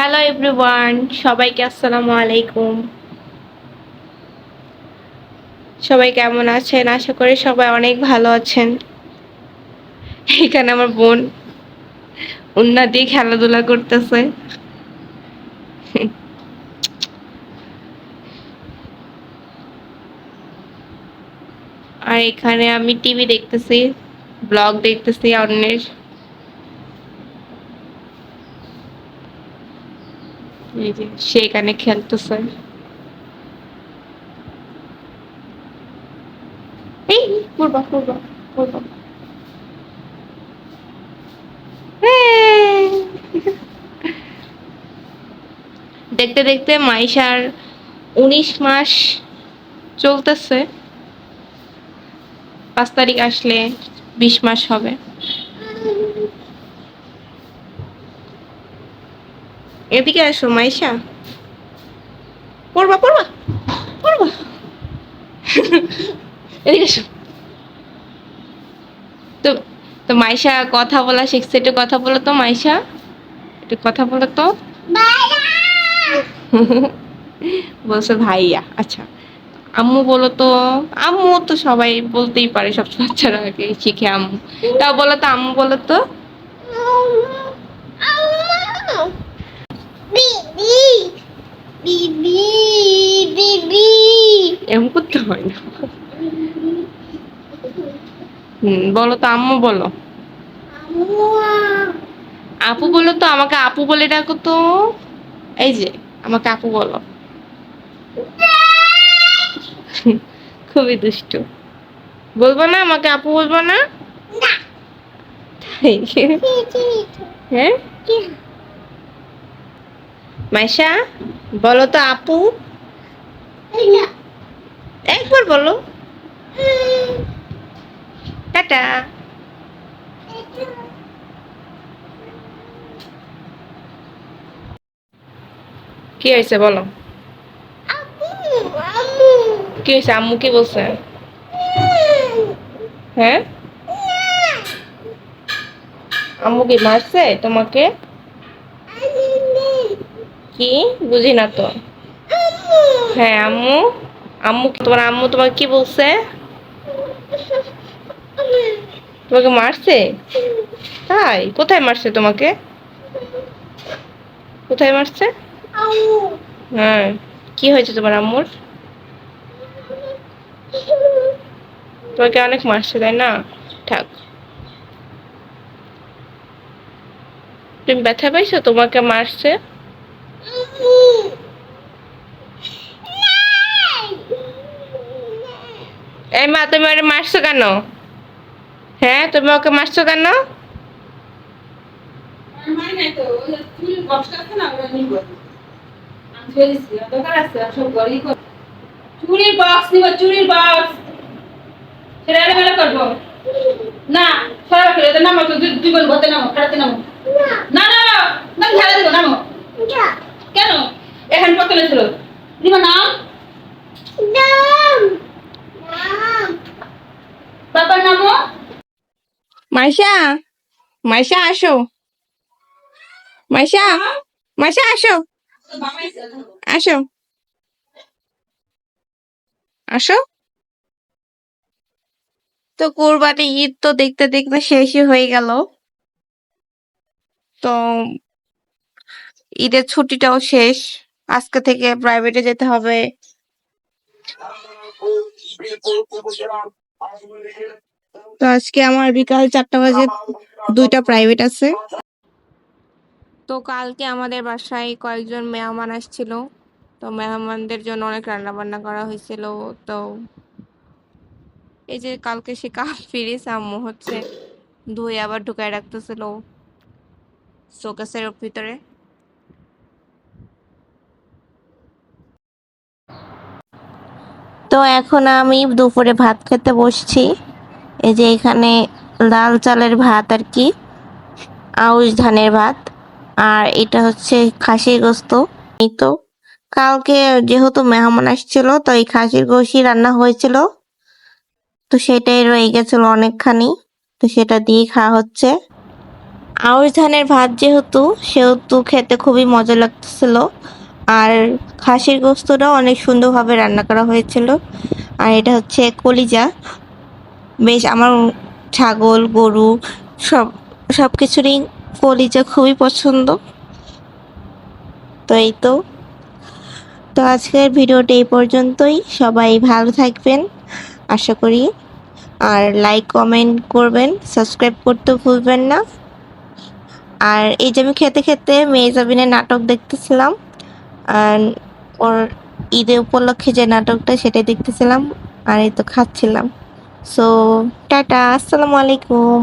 Hello everyone, সবাইকে আসসালামু আলাইকুম। সবাই কেমন আছেন? আশা করি সবাই অনেক ভালো আছেন। এখানে আমার বোন উন্না দিয়ে খেলাধুলা করতেছে। আর এখানে আমি টিভি দেখতেছি, ব্লগ দেখতেছি অন্যের। এই যে সে এখানে খেলতেছে। এই পূর্বা পূর্বা পূর্বা দেখতে দেখতে মাইশার 19 মাস চলতেছে। 5 তারিখ আসলে 20 মাস হবে। এদিকে আসো মাইশা, পড়বা পড়বা পড়বা। এদিকে আসো। তো তো মাইশা কথা বলা শিখছে, একটু কথা বলো তো মাইশা, একটু কথা বলো তো। বলছে ভাইয়া। আচ্ছা, আম্মু বলো তো। আম্মু তো সবাই বলতেই পারে, সব বাচ্চারা আগে শিখে আম্মু। তাও বলো তো, আম্মু বলো তো। এমন করতে হয় না। বলো তো আম্মু বলো। আপু বলো তো, আমাকে আপু বলে ডাকো তো। এই যে আমাকে আপু বলো। খুবই দুষ্টু। বলবো না আমাকে আপু, বলবো না? তাই? হ্যাঁ, মাইশা বলো তো আপু, একবার বলো। টাটা। কি হয়েছে বলো? কি হয়েছে? আম্মু কি বলছে? হ্যাঁ, আম্মু কি মারছে তোমাকে? কি? বুঝি না তো। হ্যাঁ আম্মু, আম্মু তোমার আম্মু তোমাকে কি বলছে? তোমাকে মারছে? তাই? কোথায় মারছে তোমাকে? কোথায় মারছে? হ্যাঁ, কি হয়েছে তোমার আম্মুর? তোমাকে অনেক মারছে তাই না? থাক, তুমি ব্যথা পাইছো? তোমাকে মারছে? এই মা, তুমি ওরে মারছো কেন? হ্যাঁ, তুমি ওকে মারছো কেন? চুরির বক্স নিব, চুরির বক্স সেটা এলোমেলো করবো না। সরাব ফেলে নামো তো, দুই বোন ভর্তে নামো, খেলাতে নামো। না না না, খেলা দিব নামো। কেন? এখানে কত ছিল দিব নাম। বাবার নামও। মাইশা, মাইশা আসো, মাইশা, মাইশা আসো, আসো, আসো। তো কোরবানি ঈদ তো দেখতে দেখতে শেষই হয়ে গেল। তো ঈদের ছুটিটাও শেষ। আজকে থেকে প্রাইভেটে যেতে হবে। তো আজকে আমার বিকাল 4টা বাজে 2টা প্রাইভেট আছে। তো কালকে আমাদের বাসায় কয়েকজন মেহমান আসছিল। তো মেহমানদের জন্য অনেক রান্না বান্না করা হয়েছিল। তো এই যে কালকে সে কাপ ফিরিস আম্মু হচ্ছে ধুয়ে আবার ঢুকায় রাখতেছিল শোকেসের ভিতরে। তো এখন আমি দুপুরে ভাত খেতে বসছি। এই যে এখানে লাল চালের ভাত আর কি, আউশ ধানের ভাত। আর এটা হচ্ছে খাসির গোস্ত। এই তো কালকে যেহেতু মেহমান আসছিল, তো এই খাসির গোশই রান্না হয়েছিল। তো সেটাই রয়ে গেছিল অনেকখানি, তো সেটা দিয়ে খাওয়া হচ্ছে। আউশ ধানের ভাত যেহেতু সেহেতু খেতে খুবই মজা লাগতেছিল। আর খাসির গোস্তটাও অনেক সুন্দরভাবে রান্না করা হয়েছিল। আর এটা হচ্ছে কলিজা। বেশ আমার ছাগল গরু সব সব কিছুরই কলিজা খুবই পছন্দ। তো এই তো তো আজকের ভিডিওটা এই পর্যন্তই। সবাই ভালো থাকবেন আশা করি। আর লাইক কমেন্ট করবেন, সাবস্ক্রাইব করতে ভুলবেন না। আর এই যে আমি খেতে খেতে মেহজাবিনের নাটক দেখতেছিলাম। আর ওর ঈদে উপলক্ষে যে নাটকটা সেটাই দেখতেছিলাম। আর এই তো খাচ্ছিলাম। সো টাটা, আসসালামু আলাইকুম।